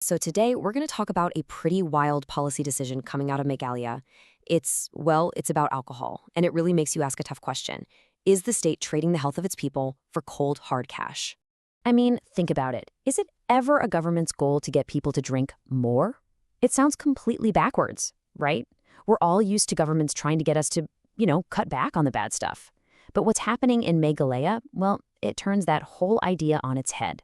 So today we're going to talk about a pretty wild policy decision coming out of Meghalaya. It's about alcohol, and it really makes you ask a tough question. Is the state trading the health of its people for cold, hard cash? I mean, think about it. Is it ever a government's goal to get people to drink more? It sounds completely backwards, right? We're all used to governments trying to get us to, cut back on the bad stuff. But what's happening in Meghalaya, well, it turns that whole idea on its head.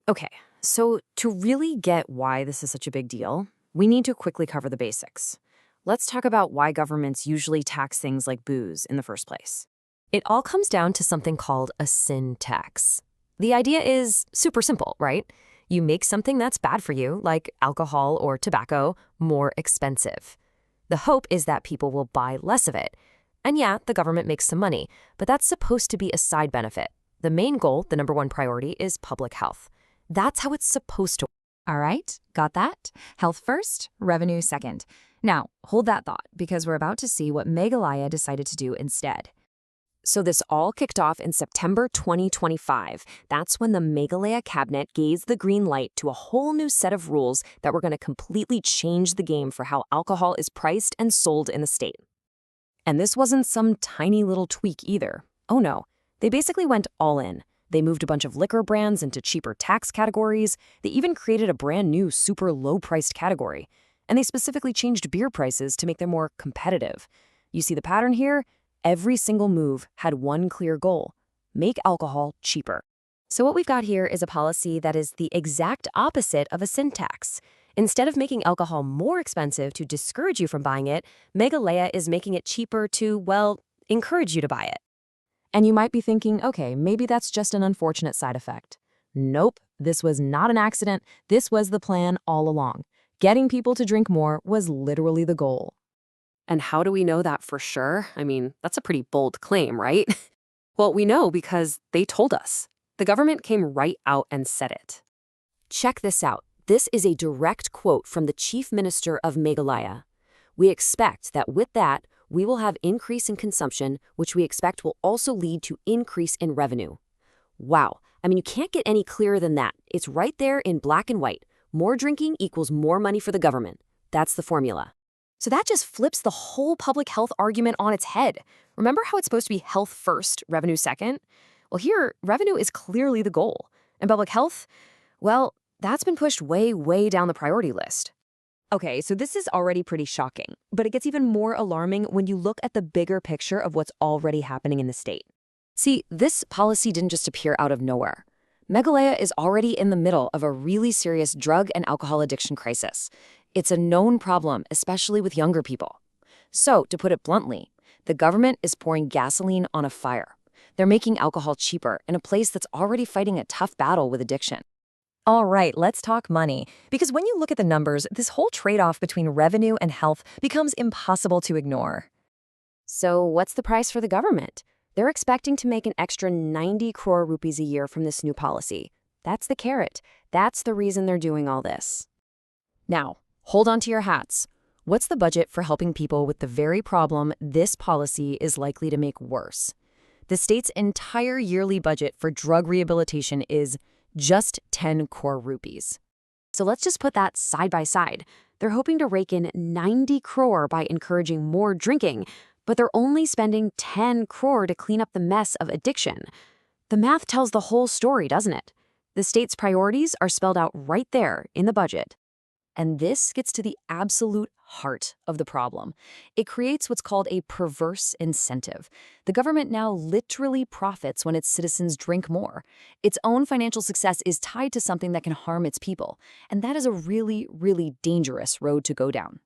Okay, so to really get why this is such a big deal, we need to quickly cover the basics. Let's talk about why governments usually tax things like booze in the first place. It all comes down to something called a sin tax. The idea is super simple, right? You make something that's bad for you, like alcohol or tobacco, more expensive. The hope is that people will buy less of it. And yeah, the government makes some money, but that's supposed to be a side benefit. The main goal, the number one priority, is public health. That's how it's supposed to work. All right, got that? Health first, revenue second. Now, hold that thought, because we're about to see what Meghalaya decided to do instead. So this all kicked off in September 2025. That's when the Meghalaya cabinet gave the green light to a whole new set of rules that were going to completely change the game for how alcohol is priced and sold in the state. And this wasn't some tiny little tweak either. Oh no, they basically went all in. They moved a bunch of liquor brands into cheaper tax categories. They even created a brand new super low-priced category. And they specifically changed beer prices to make them more competitive. You see the pattern here? Every single move had one clear goal: make alcohol cheaper. So what we've got here is a policy that is the exact opposite of a sin tax. Instead of making alcohol more expensive to discourage you from buying it, Meghalaya is making it cheaper to, well, encourage you to buy it. And you might be thinking, okay, maybe that's just an unfortunate side effect. Nope, this was not an accident. This was the plan all along. Getting people to drink more was literally the goal. And how do we know that for sure? I mean, that's a pretty bold claim, right? Well, we know because they told us. The government came right out and said it. Check this out. This is a direct quote from the Chief Minister of Meghalaya. We expect that with that, we will have increase in consumption, which we expect will also lead to increase in revenue. Wow. I mean, you can't get any clearer than that. It's right there in black and white. More drinking equals more money for the government. That's the formula. So that just flips the whole public health argument on its head. Remember how it's supposed to be health first, revenue second? Well, here, revenue is clearly the goal. And public health, well, that's been pushed way, way down the priority list. Okay, so this is already pretty shocking, but it gets even more alarming when you look at the bigger picture of what's already happening in the state. See, this policy didn't just appear out of nowhere. Meghalaya is already in the middle of a really serious drug and alcohol addiction crisis. It's a known problem, especially with younger people. So, to put it bluntly, the government is pouring gasoline on a fire. They're making alcohol cheaper in a place that's already fighting a tough battle with addiction. All right, let's talk money. Because when you look at the numbers, this whole trade-off between revenue and health becomes impossible to ignore. So what's the price for the government? They're expecting to make an extra 90 crore rupees a year from this new policy. That's the carrot. That's the reason they're doing all this. Now, hold on to your hats. What's the budget for helping people with the very problem this policy is likely to make worse? The state's entire yearly budget for drug rehabilitation is just 10 crore rupees. So let's just put that side by side. They're hoping to rake in 90 crore by encouraging more drinking, but they're only spending 10 crore to clean up the mess of addiction. The math tells the whole story, doesn't it? The state's priorities are spelled out right there in the budget. And this gets to the absolute heart of the problem. It creates what's called a perverse incentive. The government now literally profits when its citizens drink more. Its own financial success is tied to something that can harm its people. And that is a really, really dangerous road to go down.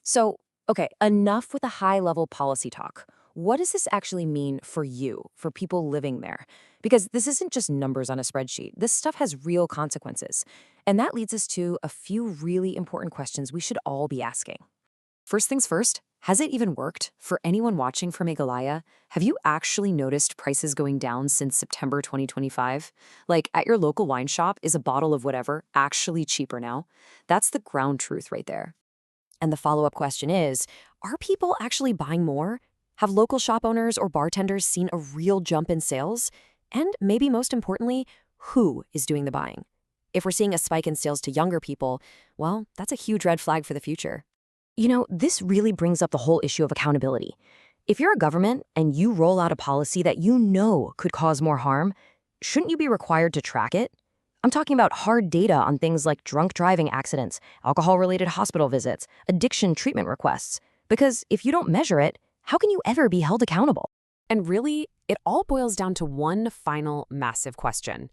So, okay, enough with the high-level policy talk. What does this actually mean for you, for people living there? Because this isn't just numbers on a spreadsheet. This stuff has real consequences. And that leads us to a few really important questions we should all be asking. First things first, has it even worked? For anyone watching from Meghalaya, have you actually noticed prices going down since September 2025? Like at your local wine shop, is a bottle of whatever actually cheaper now? That's the ground truth right there. And the follow-up question is, are people actually buying more? Have local shop owners or bartenders seen a real jump in sales? And maybe most importantly, who is doing the buying? If we're seeing a spike in sales to younger people, well, that's a huge red flag for the future. This really brings up the whole issue of accountability. If you're a government and you roll out a policy that you know could cause more harm, shouldn't you be required to track it? I'm talking about hard data on things like drunk driving accidents, alcohol-related hospital visits, addiction treatment requests. Because if you don't measure it, how can you ever be held accountable? And really, it all boils down to one final massive question.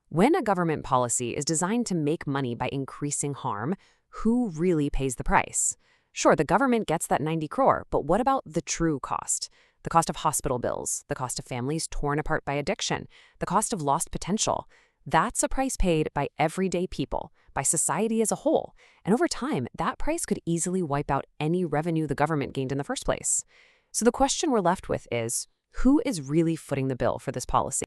When a government policy is designed to make money by increasing harm, who really pays the price? Sure, the government gets that 90 crore, but what about the true cost? The cost of hospital bills, the cost of families torn apart by addiction, the cost of lost potential. That's a price paid by everyday people, by society as a whole. And over time, that price could easily wipe out any revenue the government gained in the first place. So the question we're left with is, who is really footing the bill for this policy?